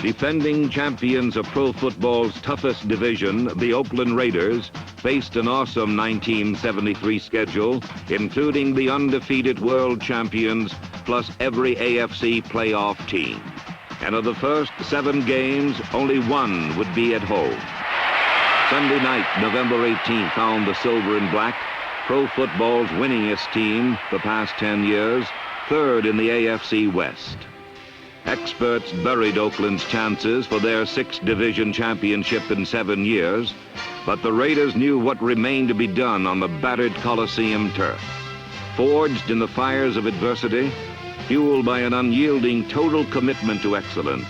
Defending champions of pro football's toughest division, the Oakland Raiders faced an awesome 1973 schedule, including the undefeated world champions, plus every AFC playoff team. And of the first 7 games, only one would be at home. Sunday night, November 18th, found the Silver and Black, pro football's winningest team the past 10 years, third in the AFC West. Experts buried Oakland's chances for their 6th division championship in 7 years, but the Raiders knew what remained to be done on the battered Coliseum turf. Forged in the fires of adversity, fueled by an unyielding total commitment to excellence,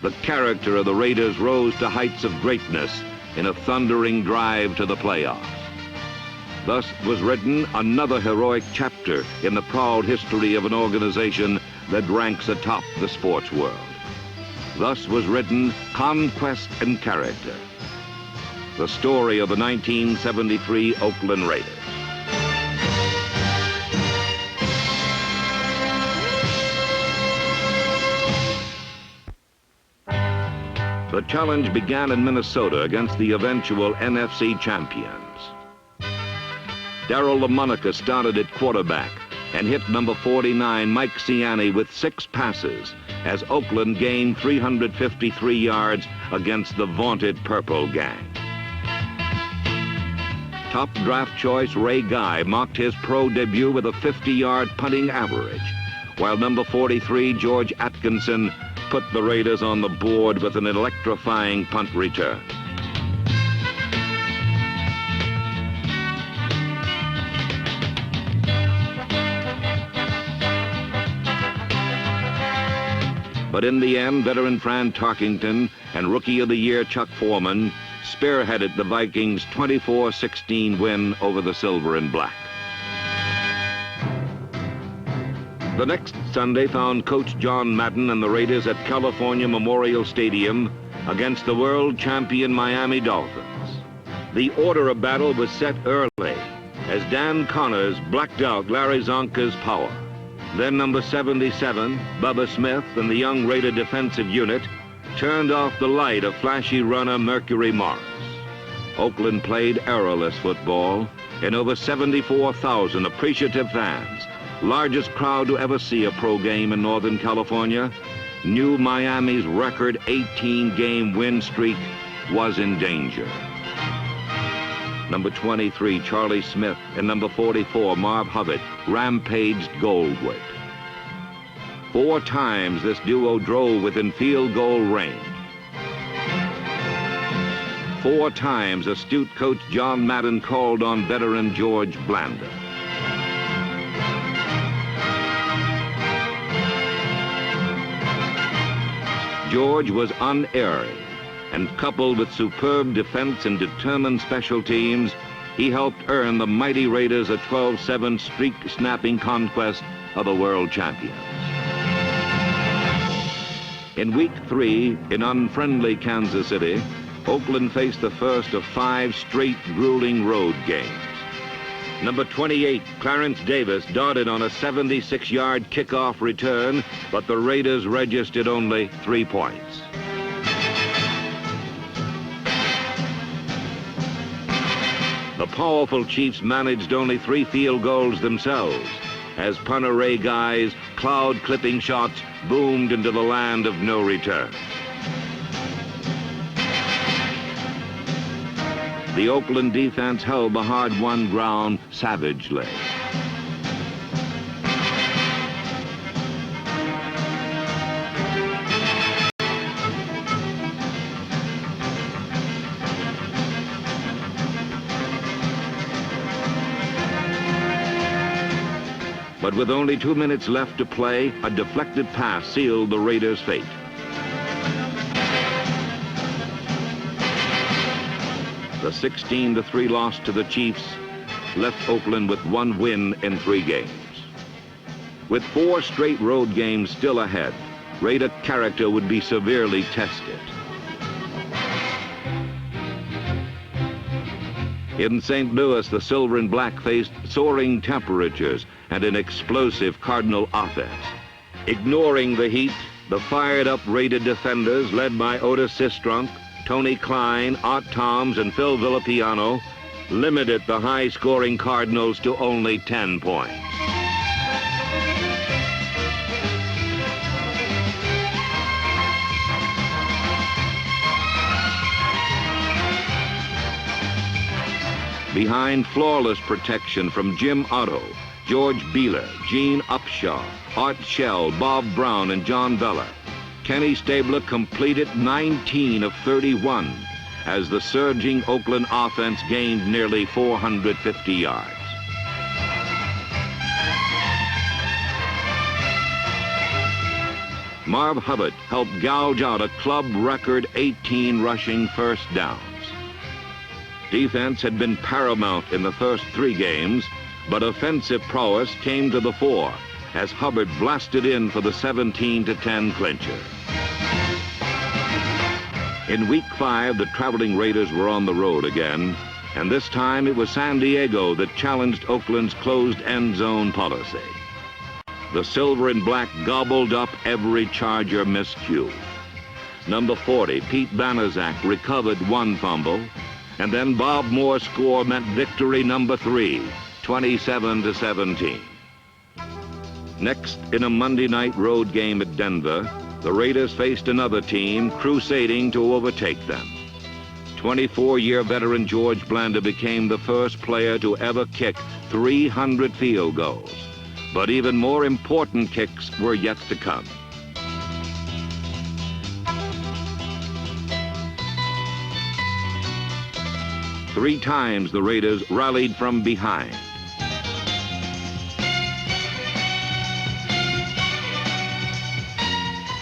the character of the Raiders rose to heights of greatness in a thundering drive to the playoffs. Thus was written another heroic chapter in the proud history of an organization that ranks atop the sports world. Thus was written Conquest and Character, the story of the 1973 Oakland Raiders. The challenge began in Minnesota against the eventual NFC champions. Darryl LaMonica started at quarterback and hit number 49, Mike Ciani, with 6 passes as Oakland gained 353 yards against the vaunted Purple Gang. Top draft choice Ray Guy mocked his pro debut with a 50-yard punting average, while number 43, George Atkinson, put the Raiders on the board with an electrifying punt return. But in the end, veteran Fran Tarkington and Rookie of the Year Chuck Foreman spearheaded the Vikings' 24-16 win over the Silver and Black. The next Sunday found Coach John Madden and the Raiders at California Memorial Stadium against the world champion Miami Dolphins. The order of battle was set early as Dan Connors blacked out Larry Zonka's power. Then number 77, Bubba Smith, and the young Raider defensive unit turned off the light of flashy runner Mercury Morris. Oakland played errorless football in over 74,000 appreciative fans, largest crowd to ever see a pro game in Northern California, knew Miami's record 18-game win streak was in danger. Number 23, Charlie Smith, and number 44, Marv Hubbard, rampaged goalward. 4 times this duo drove within field goal range. 4 times astute coach John Madden called on veteran George Blanda. George was unerring, and coupled with superb defense and determined special teams, he helped earn the mighty Raiders a 12-7 streak-snapping conquest of the world champions. In week 3, in unfriendly Kansas City, Oakland faced the first of 5 straight grueling road games. Number 28, Clarence Davis, darted on a 76-yard kickoff return, but the Raiders registered only 3 points. The powerful Chiefs managed only 3 field goals themselves as punter Ray Guy's cloud-clipping shots boomed into the land of no return. The Oakland defense held the hard-won ground savagely. But with only 2 minutes left to play, a deflected pass sealed the Raiders' fate. The 16-3 loss to the Chiefs left Oakland with 1 win in 3 games. With 4 straight road games still ahead, Raider character would be severely tested. In St. Louis, the Silver and Black faced soaring temperatures and an explosive Cardinal offense. Ignoring the heat, The fired-up Raider defenders, led by Otis Sistrunk, Tony Klein, Art Toms, and Phil Villapiano, limited the high-scoring Cardinals to only 10 points. Behind flawless protection from Jim Otto, George Beeler, Gene Upshaw, Art Shell, Bob Brown, and John Vella, Kenny Stabler completed 19 of 31 as the surging Oakland offense gained nearly 450 yards. Marv Hubbard helped gouge out a club record 18 rushing first downs. Defense had been paramount in the first 3 games, but offensive prowess came to the fore as Hubbard blasted in for the 17-10 clincher. In Week 5, the traveling Raiders were on the road again, and this time it was San Diego that challenged Oakland's closed end zone policy. The silver and black gobbled up every Charger miscue. Number 40, Pete Banaszak, recovered 1 fumble, and then Bob Moore's score meant victory number 3, 27-17. Next, in a Monday night road game at Denver, the Raiders faced another team crusading to overtake them. 24-year veteran George Blanda became the first player to ever kick 300 field goals. But even more important kicks were yet to come. Three times the Raiders rallied from behind.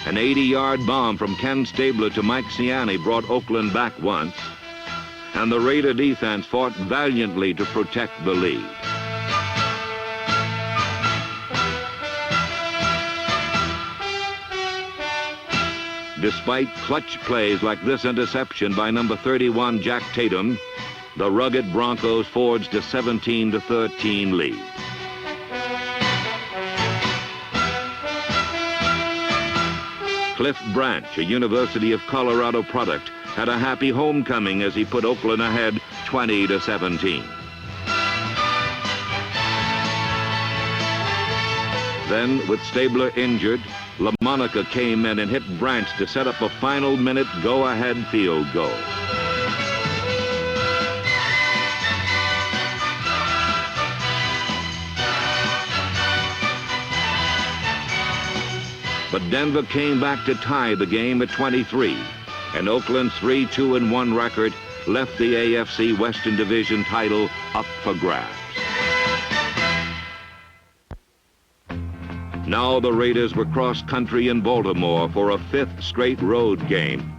An 80-yard bomb from Ken Stabler to Mike Ciani brought Oakland back once, and the Raider defense fought valiantly to protect the lead. Despite clutch plays like this interception by number 31, Jack Tatum, the rugged Broncos forged a 17-13 lead. Cliff Branch, a University of Colorado product, had a happy homecoming as he put Oakland ahead 20-17. Then, with Stabler injured, LaMonica came in and hit Branch to set up a final minute go-ahead field goal. But Denver came back to tie the game at 23, and Oakland's 3-2-1 record left the AFC Western Division title up for grabs. Now the Raiders were cross-country in Baltimore for a 5th straight road game.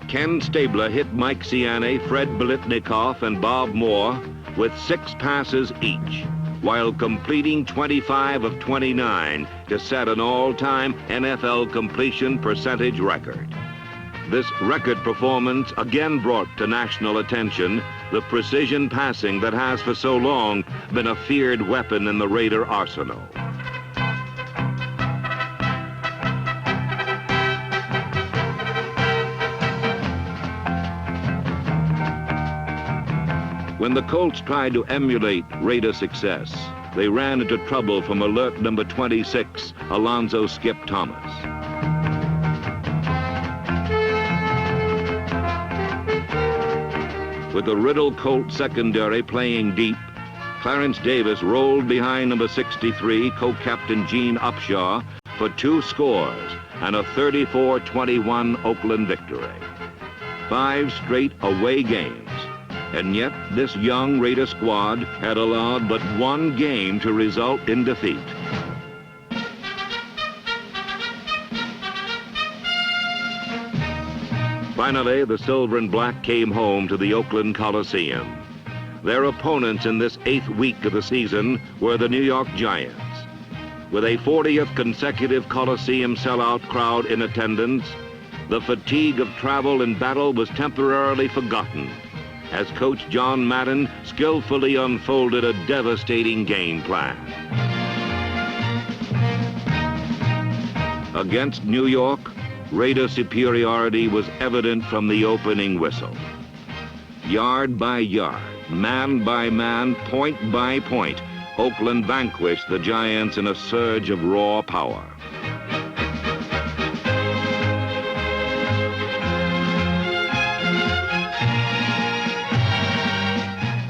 Ken Stabler hit Mike Ciani, Fred Biletnikoff, and Bob Moore with 6 passes each, while completing 25 of 29 to set an all-time NFL completion percentage record. This record performance again brought to national attention the precision passing that has for so long been a feared weapon in the Raider arsenal. When the Colts tried to emulate Raider success, they ran into trouble from alert number 26, Alonzo Skip Thomas. With the Riddle Colt secondary playing deep, Clarence Davis rolled behind number 63, co-captain Gene Upshaw, for 2 scores and a 34-21 Oakland victory. 5 straight away games. And yet, this young Raider squad had allowed but 1 game to result in defeat. Finally, the Silver and Black came home to the Oakland Coliseum. Their opponents in this 8th week of the season were the New York Giants. With a 40th consecutive Coliseum sellout crowd in attendance, the fatigue of travel and battle was temporarily forgotten as Coach John Madden skillfully unfolded a devastating game plan. Against New York, Raider superiority was evident from the opening whistle. Yard by yard, man by man, point by point, Oakland vanquished the Giants in a surge of raw power.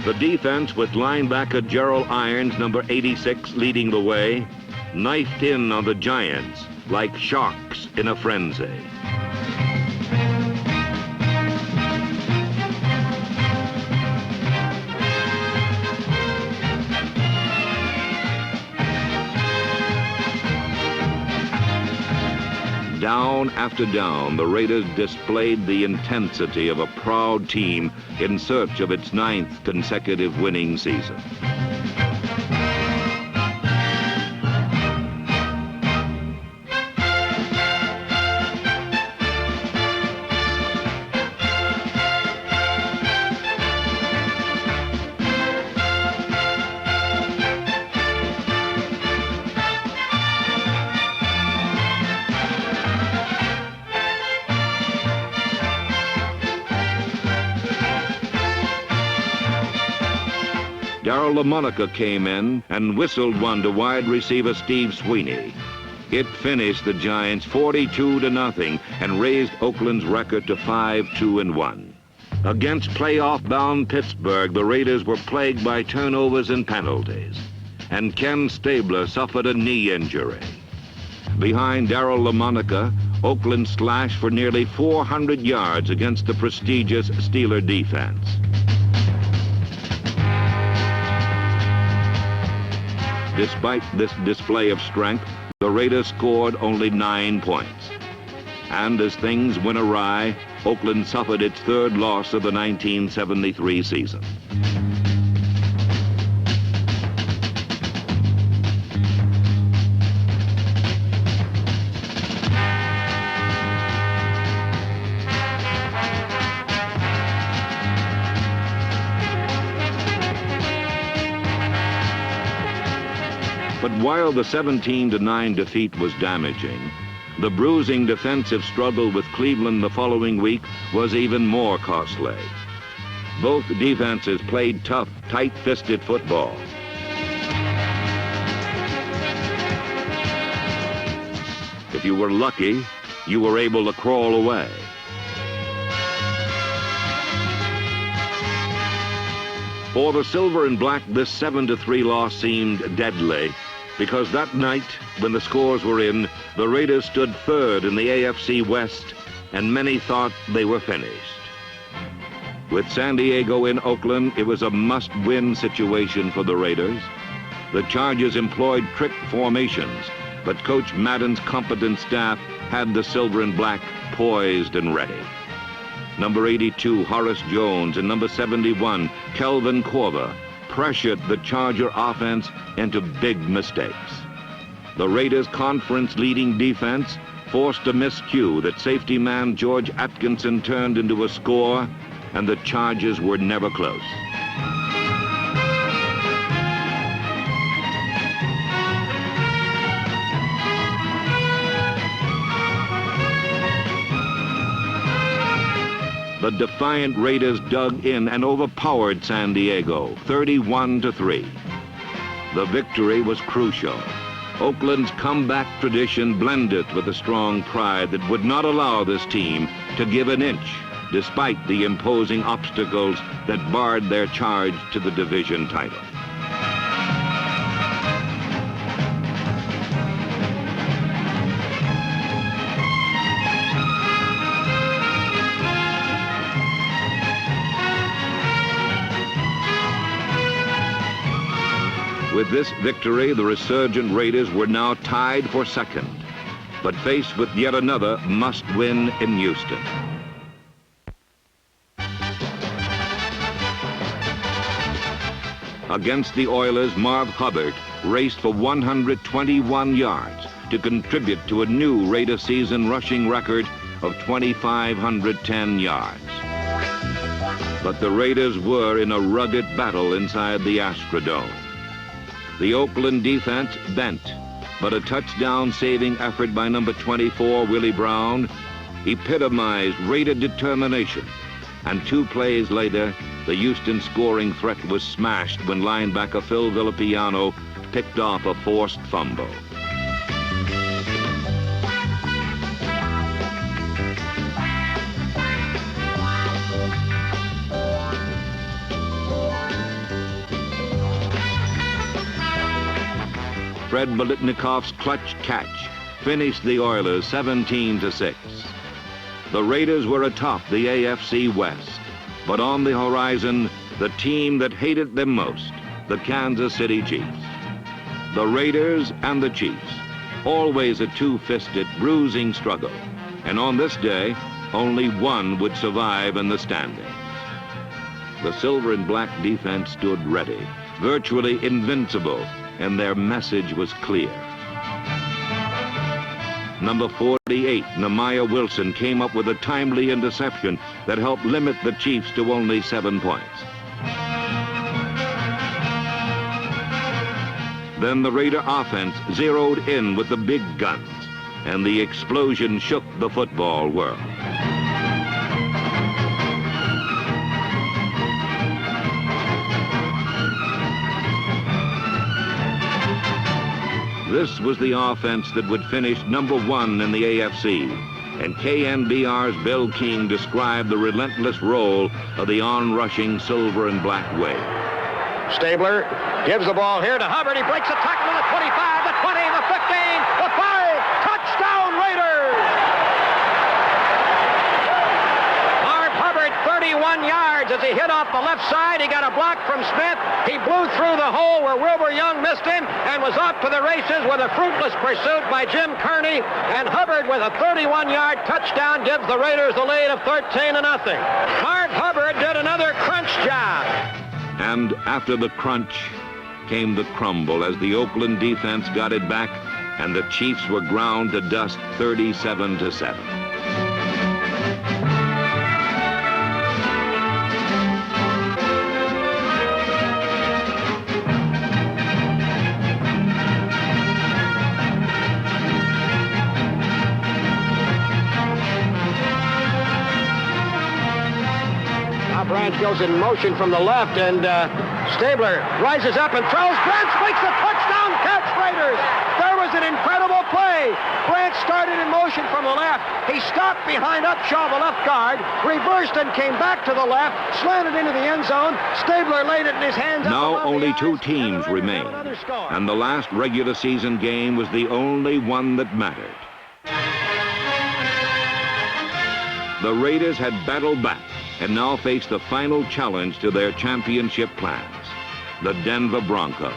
The defense, with linebacker Gerald Irons, number 86, leading the way, knifed in on the Giants like sharks in a frenzy. Down after down, the Raiders displayed the intensity of a proud team in search of its 9th consecutive winning season. Daryle Lamonica came in and whistled one to wide receiver Steve Sweeney. It finished the Giants 42-0 and raised Oakland's record to 5-2-1. Against playoff-bound Pittsburgh, the Raiders were plagued by turnovers and penalties, and Ken Stabler suffered a knee injury. Behind Daryle Lamonica, Oakland slashed for nearly 400 yards against the prestigious Steeler defense. Despite this display of strength, the Raiders scored only 9 points. And as things went awry, Oakland suffered its 3rd loss of the 1973 season. But while the 17-9 defeat was damaging, the bruising defensive struggle with Cleveland the following week was even more costly. Both defenses played tough, tight-fisted football. If you were lucky, you were able to crawl away. For the Silver and Black, this 7-3 loss seemed deadly, because that night, when the scores were in, the Raiders stood 3rd in the AFC West, and many thought they were finished. With San Diego in Oakland, it was a must-win situation for the Raiders. The Chargers employed trick formations, but Coach Madden's competent staff had the Silver and Black poised and ready. Number 82, Horace Jones, and number 71, Kelvin Corver, pressured the Charger offense into big mistakes. The Raiders' conference-leading defense forced a miscue that safety man George Atkinson turned into a score, and the Chargers were never close. The defiant Raiders dug in and overpowered San Diego, 31-3. The victory was crucial. Oakland's comeback tradition blended with a strong pride that would not allow this team to give an inch, despite the imposing obstacles that barred their charge to the division title. With this victory, the resurgent Raiders were now tied for 2nd, but faced with yet another must-win in Houston. Against the Oilers, Marv Hubbard raced for 121 yards to contribute to a new Raider season rushing record of 2,510 yards. But the Raiders were in a rugged battle inside the Astrodome. The Oakland defense bent, but a touchdown-saving effort by number 24, Willie Brown, epitomized Raider determination. And 2 plays later, the Houston scoring threat was smashed when linebacker Phil Villapiano picked off a forced fumble. Fred Biletnikoff's clutch catch finished the Oilers 17-6. The Raiders were atop the AFC West, but on the horizon, the team that hated them most, the Kansas City Chiefs. The Raiders and the Chiefs, always a two-fisted, bruising struggle, and on this day, only one would survive in the standings. The silver and black defense stood ready, virtually invincible, and their message was clear. Number 48, Nehemiah Wilson, came up with a timely interception that helped limit the Chiefs to only 7 points. Then the Raider offense zeroed in with the big guns, and the explosion shook the football world. This was the offense that would finish number 1 in the AFC, and KNBR's Bill King described the relentless roll of the on-rushing silver and black wave. Stabler gives the ball here to Hubbard. He breaks a tackle to the 25, the 20, the 15, the 5. Touchdown, Raiders! Marv Hubbard, 31 yards as he hit off the left side. He got a block from Smith. He blew through the hole where Wilbur Young missed him and was off to the races with a fruitless pursuit by Jim Kearney. And Hubbard, with a 31-yard touchdown, gives the Raiders the lead of 13-0. Marv Hubbard did another crunch job. And after the crunch came the crumble as the Oakland defense got it back and the Chiefs were ground to dust 37-7. Branch goes in motion from the left, and Stabler rises up and throws. Branch makes a touchdown catch, Raiders. There was an incredible play. Branch started in motion from the left. He stopped behind Upshaw, the left guard, reversed and came back to the left, slanted into the end zone. Stabler laid it in his hands. Now only 2 teams remain, and the last regular season game was the only one that mattered. The Raiders had battled back and now face the final challenge to their championship plans, the Denver Broncos.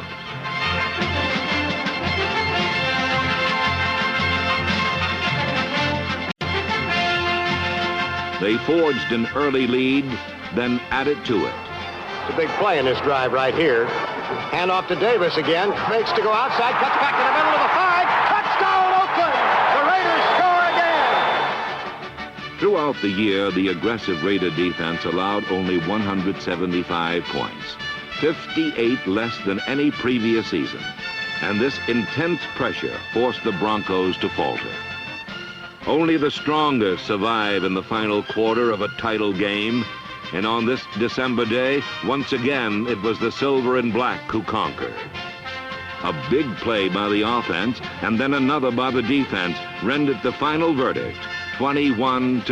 They forged an early lead, then added to it. It's a big play in this drive right here. Hand off to Davis again. Fakes to go outside, cuts back to the middle of the 5. Touchdown, Oakland! The Raiders score again! Throughout the year, the aggressive Raider defense allowed only 175 points, 58 less than any previous season. And this intense pressure forced the Broncos to falter. Only the strongest survive in the final quarter of a title game, and on this December day, once again, it was the silver and black who conquered. A big play by the offense, and then another by the defense, rendered the final verdict, 21-17.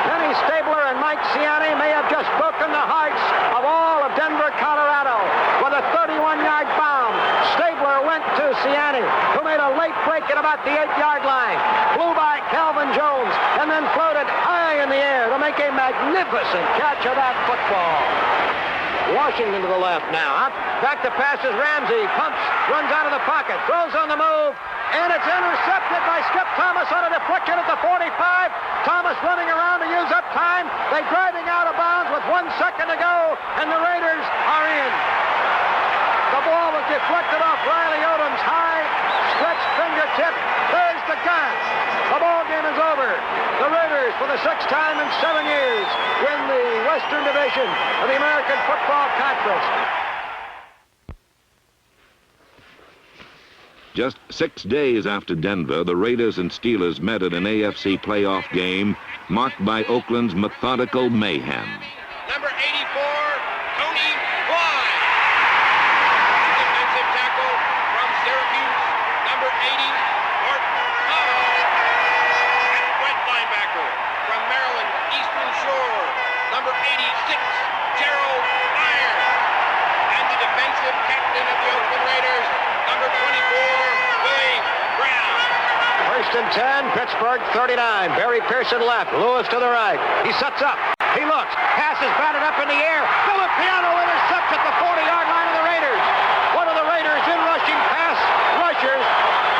Denny Stabler and Mike Ciani may have just broken the hearts of all of Denver, Colorado. With a 31-yard bomb, Stabler went to Ciani, who made a late break at about the 8-yard line. Flew by Calvin Jones and then floated high in the air to make a magnificent catch of that football. Washington to the left now. Back to passes Ramsey. Pumps, runs out of the pocket, throws on the move, and it's intercepted by Skip Thomas on a deflection at the 45. Thomas running around to use up time. They're driving out of bounds with 1 second to go, and the Raiders are in. The ball was deflected off Riley Odom's high, stretched fingertip. There's the gun. The ball game is over. The Raiders, for the 6th time in 7 years, win the Western Division of the American Football Conference. Just 6 days after Denver, the Raiders and Steelers met at an AFC playoff game marked by Oakland's methodical mayhem. Number 84, Tony Fly. Defensive tackle from Syracuse, number 80, Art Powell. And right linebacker from Maryland, Eastern Shore, number 86, Gerald Iron. And the defensive captain of the Oakland Raiders, number 24, Willie Brown. 1st and 10, Pittsburgh 39. Barry Pearson left, Lewis to the right. He sets up, he looks, pass is batted up in the air. Filipiano intercepts at the 40-yard line of the Raiders. One of the Raiders in rushing pass rushers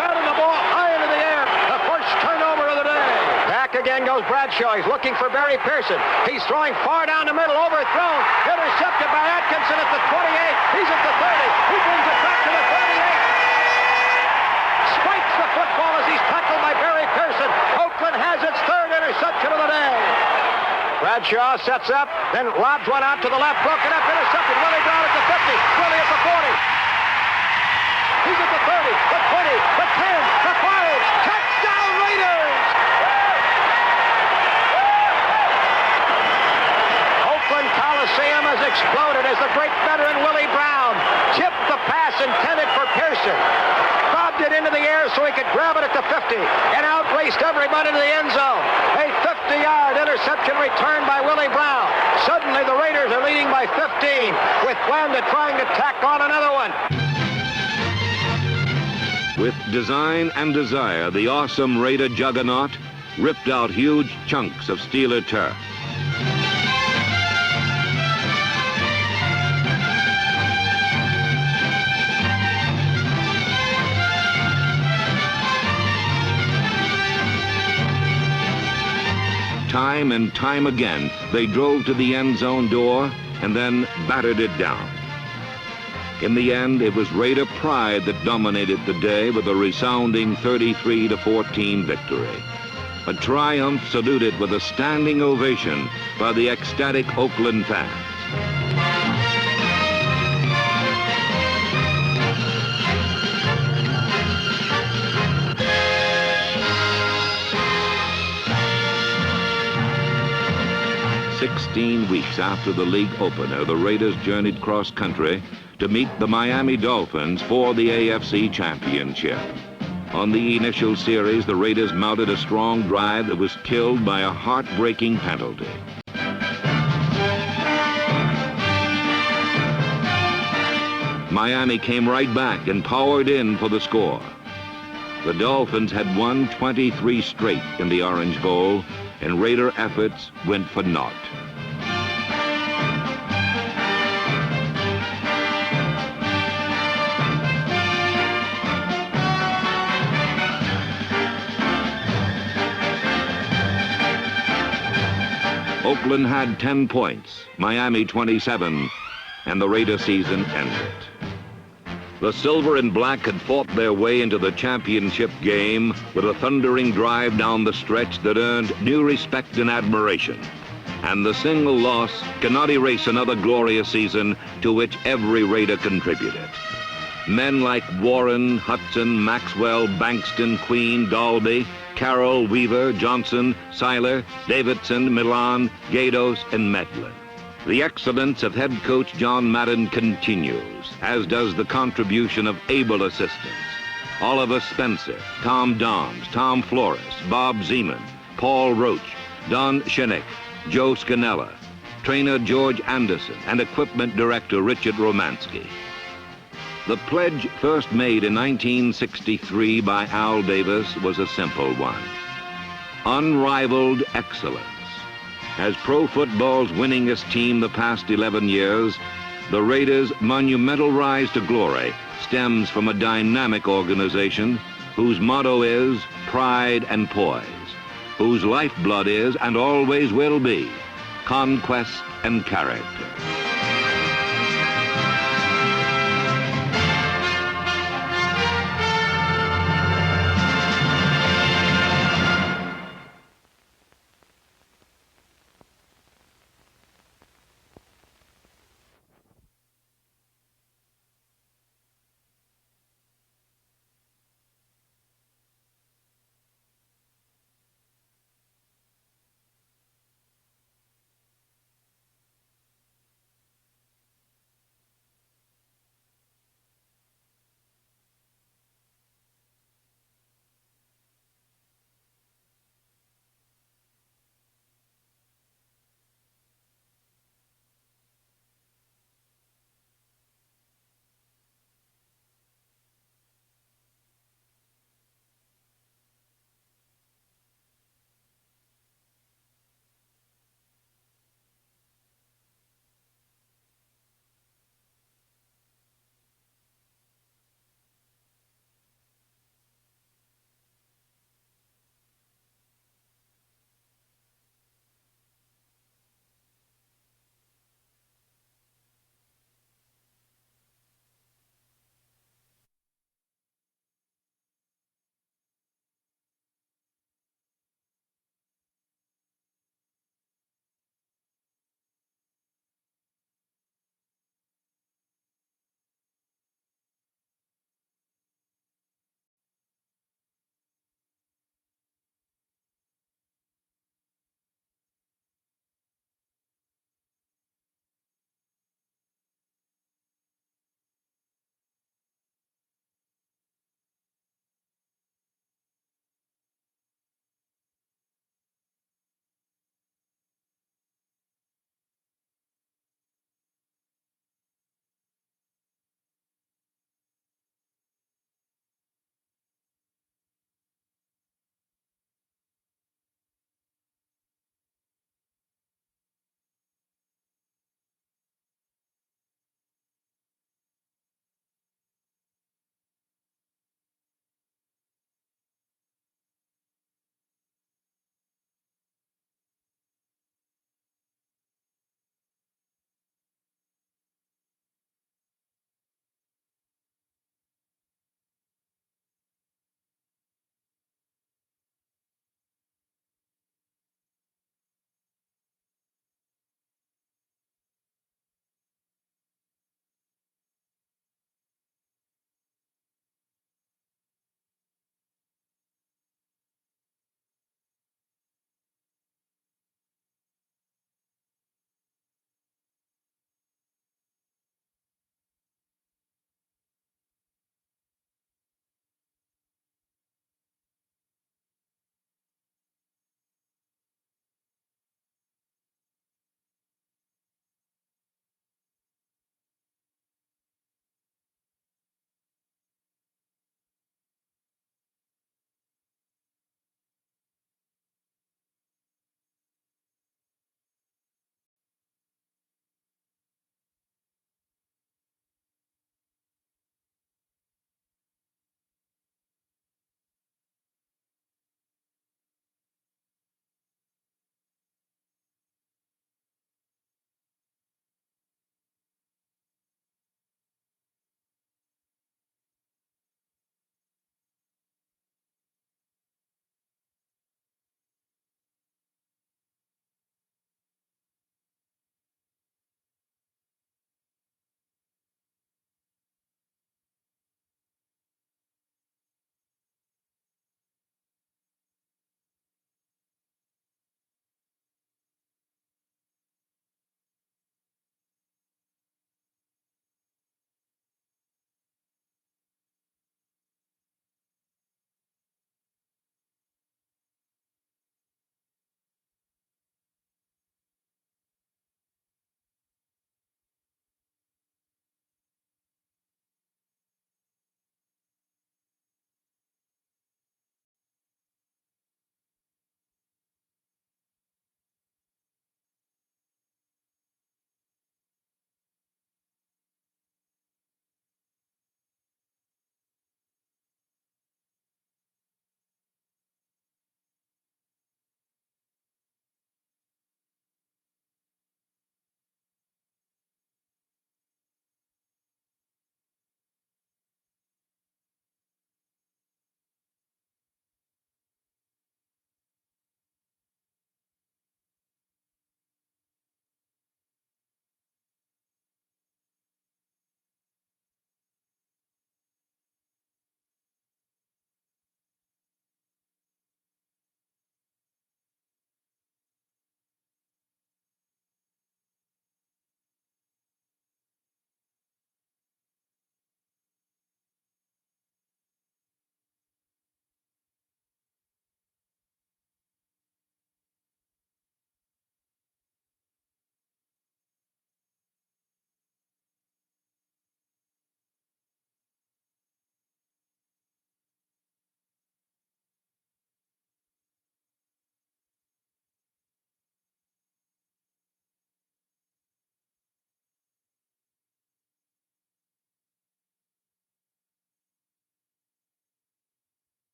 batting the ball high into the air. The first turnover of the day. Back again goes Bradshaw. He's looking for Barry Pearson. He's throwing far down the middle, overthrown, intercepted by Atkinson at the 28. He's at the 30. He brings it back to the 38. Spikes the football as he's tackled by Barry Pearson. Oakland has its 3rd interception of the day. Bradshaw sets up, then lobs one out to the left, broken up, intercepted. Willie Brown at the 50, Willie at the 40. He's at the 30, the 20, the 10, the 5. Touchdown Raiders! Oakland Coliseum has exploded as the great veteran Willie Brown tipped the pass intended for Pearson. Bobbed it into the air so he could grab it at the 50 and outraced everybody to the end zone. A 50-yard interception returned by Willie Brown. Suddenly the Raiders are leading by 15 with Blanda trying to tack on another one. With design and desire, the awesome Raider juggernaut ripped out huge chunks of Steeler turf. Time and time again, they drove to the end zone door and then battered it down. In the end, it was Raider pride that dominated the day with a resounding 33-14 victory. A triumph saluted with a standing ovation by the ecstatic Oakland fans. "16 weeks after the league opener, the Raiders journeyed cross-country to meet the Miami Dolphins for the AFC Championship. On the initial series, the Raiders mounted a strong drive that was killed by a heartbreaking penalty. Miami came right back and powered in for the score. The Dolphins had won 23 straight in the Orange Bowl, and Raider efforts went for naught. Oakland had 10 points, Miami 27, and the Raider season ended. The Silver and Black had fought their way into the championship game with a thundering drive down the stretch that earned new respect and admiration. And the single loss cannot erase another glorious season to which every Raider contributed. Men like Warren, Hudson, Maxwell, Bankston, Queen, Dalby, Carroll, Weaver, Johnson, Seiler, Davidson, Milan, Gatos, and Medlin. The excellence of head coach John Madden continues, as does the contribution of able assistants. Oliver Spencer, Tom Doms, Tom Flores, Bob Zeman, Paul Roach, Don Shinnick, Joe Scannella, trainer George Anderson, and equipment director Richard Romansky. The pledge first made in 1963 by Al Davis was a simple one: unrivaled excellence. As pro football's winningest team the past 11 years, the Raiders' monumental rise to glory stems from a dynamic organization whose motto is pride and poise, whose lifeblood is and always will be conquest and character.